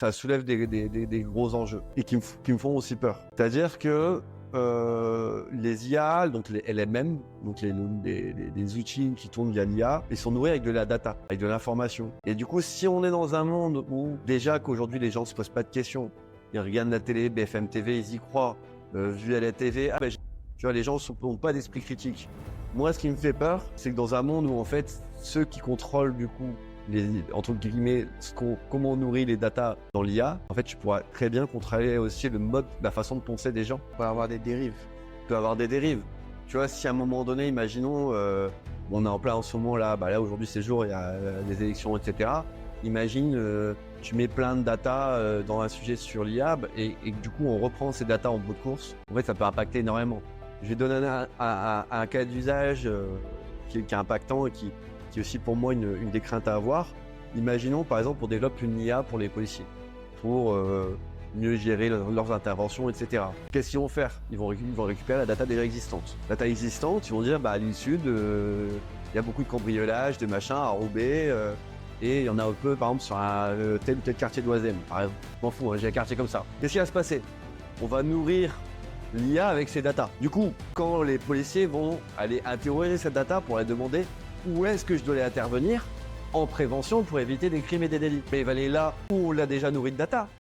ça soulève des gros enjeux et qui me font aussi peur. C'est-à-dire que les IA, donc les LMM, donc les outils qui tournent via l'IA, ils sont nourris avec de la data, avec de l'information. Et du coup, si on est dans un monde où déjà qu'aujourd'hui les gens ne se posent pas de questions, ils regardent la télé, BFM TV, ils y croient, vu à la TV, tu vois, les gens n'ont pas d'esprit critique. Moi, ce qui me fait peur, c'est que dans un monde où en fait, ceux qui contrôlent du coup entre guillemets, comment on nourrit les datas dans l'IA, en fait, tu pourras très bien contrôler aussi le mode, la façon de penser des gens. On peut avoir des dérives. Tu peux avoir des dérives. Tu vois, si à un moment donné, imaginons, on est en plein en ce moment là, aujourd'hui c'est jour, il y a des élections, etc. Imagine, tu mets plein de data dans un sujet sur l'IA et du coup on reprend ces data en bout de course. En fait, ça peut impacter énormément. Je vais donner un cas d'usage qui est impactant et qui est aussi pour moi une des craintes à avoir. Imaginons par exemple on développe une IA pour les policiers, pour mieux gérer leurs interventions, etc. Qu'est-ce qu'ils vont faire? Ils vont récupérer la data déjà existante. Data existante, ils vont dire à l'issue il y a beaucoup de cambriolages, de machins à Roubaix, et il y en a un peu par exemple sur un tel ou tel quartier d'Oisem, par exemple. Je m'en fous, j'ai un quartier comme ça. Qu'est-ce qui va se passer? On va nourrir l'IA avec ces datas. Du coup, quand les policiers vont aller interroger cette data pour leur demander où est-ce que je dois aller intervenir en prévention pour éviter des crimes et des délits. Mais il va aller là où on l'a déjà nourri de data.